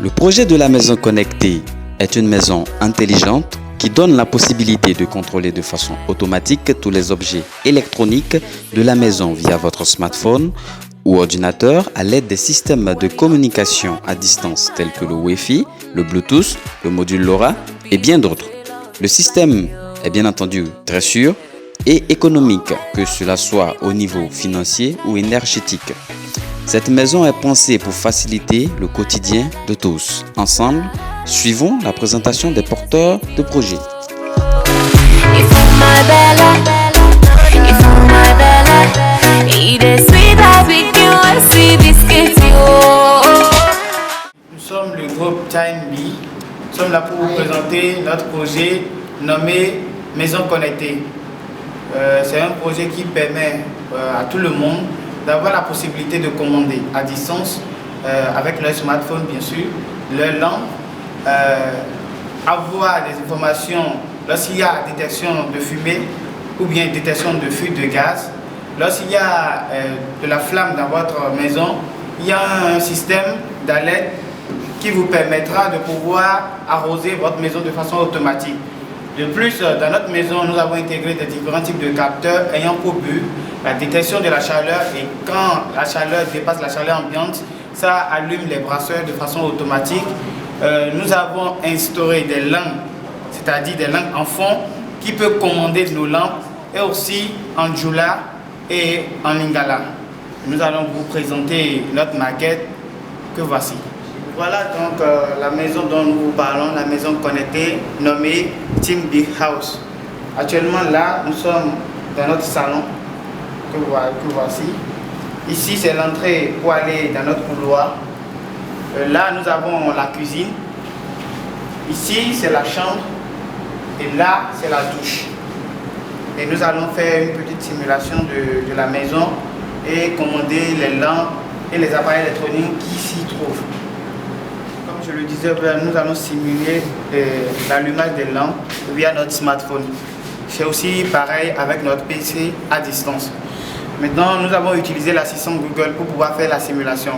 Le projet de la maison connectée est une maison intelligente qui donne la possibilité de contrôler de façon automatique tous les objets électroniques de la maison via votre smartphone ou ordinateur à l'aide des systèmes de communication à distance tels que le Wi-Fi, le Bluetooth, le module LoRa et bien d'autres. Le système est bien entendu très sûr et économique, que cela soit au niveau financier ou énergétique. Cette maison est pensée pour faciliter le quotidien de tous. Ensemble, suivons la présentation des porteurs de projets. Nous sommes le groupe Time B. Nous sommes là pour vous présenter notre projet nommé Maison Connectée. C'est un projet qui permet à tout le monde d'avoir la possibilité de commander à distance avec leur smartphone bien sûr, leur lampe, avoir des informations lorsqu'il y a détection de fumée ou bien détection de fuite de gaz. Lorsqu'il y a de la flamme dans votre maison, il y a un système d'alerte qui vous permettra de pouvoir arroser votre maison de façon automatique. De plus, dans notre maison, nous avons intégré des différents types de capteurs ayant pour but la détection de la chaleur, et quand la chaleur dépasse la chaleur ambiante, ça allume les brasseurs de façon automatique. Nous avons instauré des lampes, c'est-à-dire des lampes en fond qui peuvent commander nos lampes, et aussi en Joula et en Lingala. Nous allons vous présenter notre maquette que voici. Voilà donc la maison dont nous vous parlons, la maison connectée nommée Team Big House. Actuellement là, nous sommes dans notre salon que voici. Ici c'est l'entrée pour aller dans notre couloir. Là nous avons la cuisine. Ici c'est la chambre. Et là c'est la douche. Et nous allons faire une petite simulation de la maison et commander les lampes et les appareils électroniques qui s'y trouvent. Comme je le disais, nous allons simuler l'allumage des lampes via notre smartphone. C'est aussi pareil avec notre PC à distance. Maintenant, nous avons utilisé l'assistant Google pour pouvoir faire la simulation.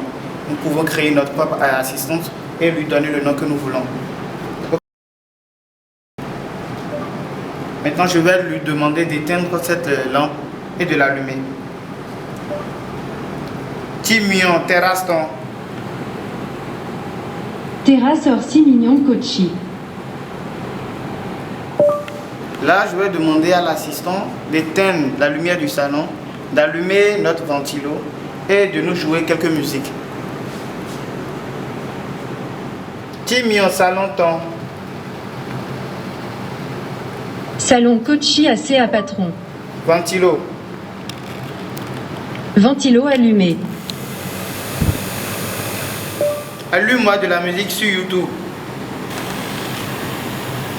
Nous pouvons créer notre propre assistant et lui donner le nom que nous voulons. Maintenant, je vais lui demander d'éteindre cette lampe et de l'allumer. Timion, terrasse ton. Terrasse Orsi Mignon Kochi. Là, je vais demander à l'assistant d'éteindre la lumière du salon, d'allumer notre ventilo et de nous jouer quelques musiques. Timion, salon ton. Salon Kochi assez à patron. Ventilo. Ventilo allumé. Allume-moi de la musique sur YouTube.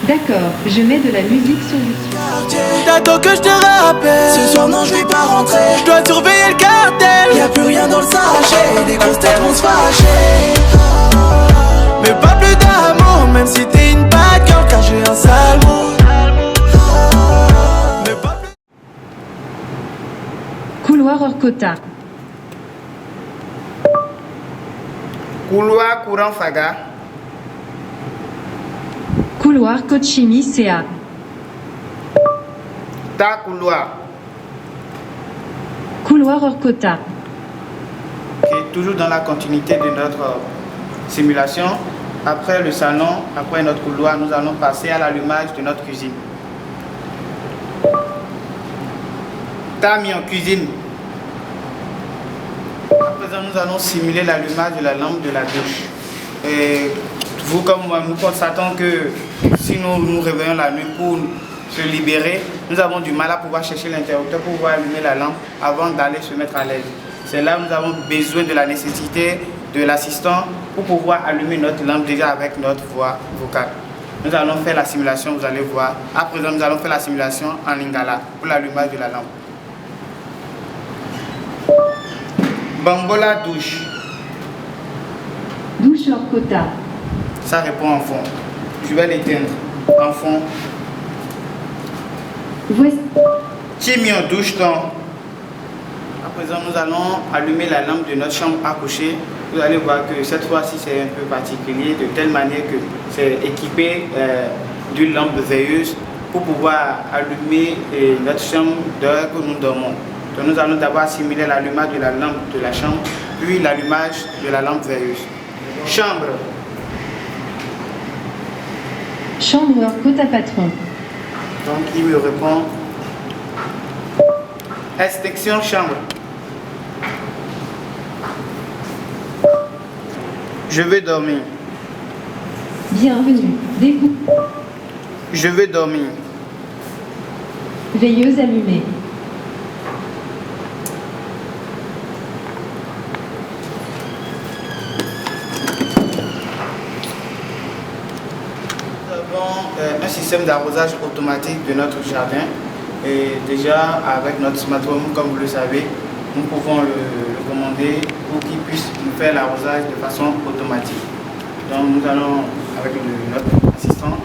D'accord, je mets de la musique sur YouTube. T'attends que je te rappelle. Ce soir non je vais pas rentrer. Je dois surveiller le cartel. Y'a plus rien dans le sachet. Les grosses têtes vont se fâcher. Mais pas plus d'amour. Même si t'es une bad girl, car j'ai un sale mot. Mais pas plus... Couloir Orkota. Couloir courant Faga. Couloir Kochimi CA. Ta couloir. Couloir Orkota. Okay, toujours dans la continuité de notre simulation. Après le salon, après notre couloir, nous allons passer à l'allumage de notre cuisine. Tami en cuisine. À présent, nous allons simuler l'allumage de la lampe de la douche. Et vous comme moi, nous constatons que si nous nous réveillons la nuit pour se libérer, nous avons du mal à pouvoir chercher l'interrupteur pour pouvoir allumer la lampe avant d'aller se mettre à l'aise. C'est là où nous avons besoin de la nécessité de l'assistant pour pouvoir allumer notre lampe déjà avec notre voix vocale. Nous allons faire la simulation, vous allez voir. À présent, nous allons faire la simulation en lingala pour l'allumage de la lampe. Bambola douche. Douche Orkota. Ça répond en fond. Je vais l'éteindre. En fond. Voici. Timion douche ton. présent, nous allons allumer la lampe de notre chambre à coucher. Vous allez voir que cette fois-ci, c'est un peu particulier, de telle manière que c'est équipé d'une lampe veilleuse pour pouvoir allumer notre chambre d'heure que nous dormons. Donc nous allons d'abord simuler l'allumage de la lampe de la chambre, puis l'allumage de la lampe veilleuse. Chambre. Chambre, côte à patron. Donc il me répond. Extinction chambre. Je vais dormir. Bienvenue. Dégoût. Je vais dormir. Veilleuse allumée. Nous avons un système d'arrosage automatique de notre jardin. Et déjà, avec notre smartphone, comme vous le savez, nous pouvons le commander pour qu'il puisse nous faire l'arrosage de façon automatique. Donc nous allons, avec notre assistant,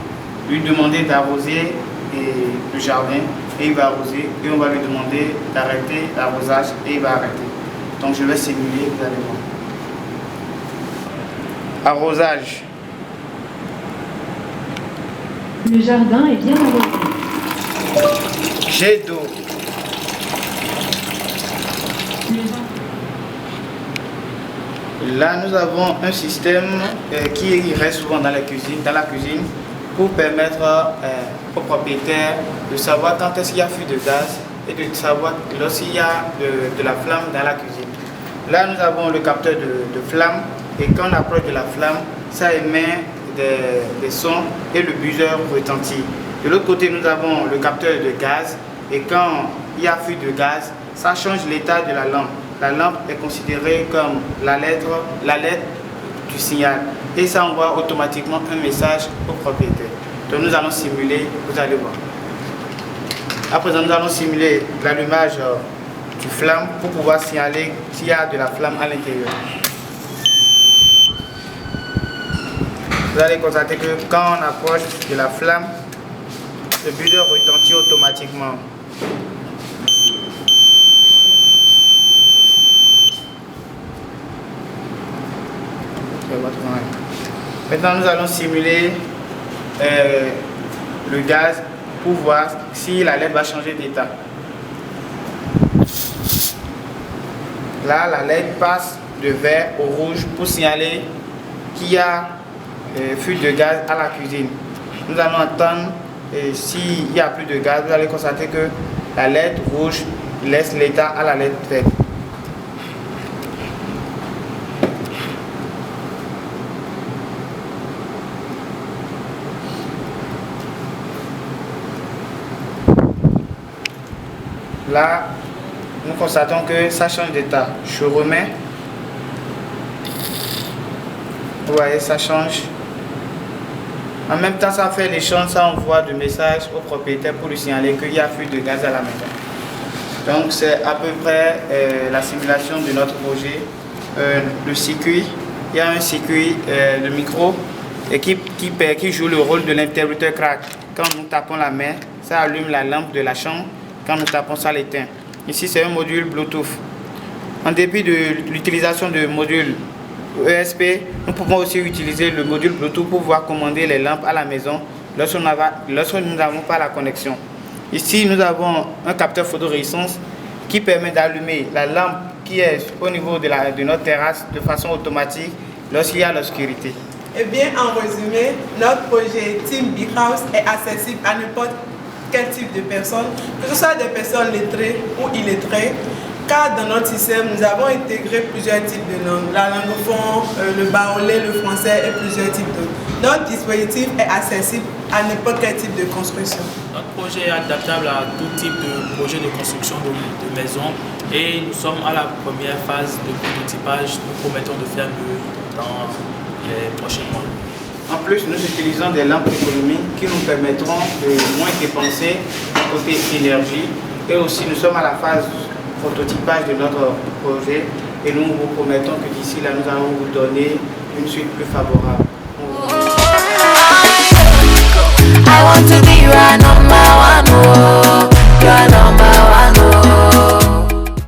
lui demander d'arroser le jardin et il va arroser. Et on va lui demander d'arrêter l'arrosage et il va arrêter. Donc je vais simuler, vous allez voir. Arrosage. Le jardin est bien arrosé. Jet d'eau. Là, nous avons un système qui reste souvent dans la cuisine pour permettre aux propriétaires de savoir quand est-ce qu'il y a fuite de gaz et de savoir lorsqu'il y a de la flamme dans la cuisine. Là, nous avons le capteur de flamme et quand on approche de la flamme, ça émet des sons et le buzzer retentit. De l'autre côté, nous avons le capteur de gaz et quand il y a fuite de gaz, ça change l'état de la lampe. La lampe est considérée comme la lettre du signal et ça envoie automatiquement un message au propriétaire. Donc nous allons simuler, vous allez voir. À présent, nous allons simuler l'allumage du flamme pour pouvoir signaler s'il y a de la flamme à l'intérieur. Vous allez constater que quand on approche de la flamme, le buzzer retentit automatiquement. Maintenant, nous allons simuler le gaz pour voir si la LED va changer d'état. Là, la LED passe de vert au rouge pour signaler qu'il y a fuite de gaz à la cuisine. Nous allons attendre s'il n'y a plus de gaz. Vous allez constater que la LED rouge laisse l'état à la LED verte. Là, nous constatons que ça change d'état. Je remets. Vous voyez, ça change. En même temps, ça fait l'échange, ça envoie des messages au propriétaire pour lui signaler qu'il y a fuite de gaz à la maison. Donc, c'est à peu près la simulation de notre projet. Le circuit, il y a un circuit de micro et qui joue le rôle de l'interrupteur crack. Quand nous tapons la main, ça allume la lampe de la chambre. Quand nous tapons, ça l'éteint. Ici, c'est un module Bluetooth. En dépit de l'utilisation de module ESP, nous pouvons aussi utiliser le module Bluetooth pour pouvoir commander les lampes à la maison lorsque nous n'avons pas la connexion. Ici, nous avons un capteur photorésistance qui permet d'allumer la lampe qui est au niveau de notre terrasse de façon automatique lorsqu'il y a l'obscurité. Eh bien, en résumé, notre projet Team Big House est accessible à n'importe quel type de personnes, que ce soit des personnes lettrées ou illettrées, car dans notre système, nous avons intégré plusieurs types de langues, la langophone, le baoulé, le français et plusieurs types d'autres. Notre dispositif est accessible à n'importe quel type de construction. Notre projet est adaptable à tout type de projet de construction de maison et nous sommes à la première phase de prototypage. Nous promettons de faire mieux dans les prochains mois. En plus, nous utilisons des lampes économiques qui nous permettront de moins dépenser côté énergie. Et aussi, nous sommes à la phase prototypage de notre projet et nous vous promettons que d'ici là, nous allons vous donner une suite plus favorable. I want to be right now.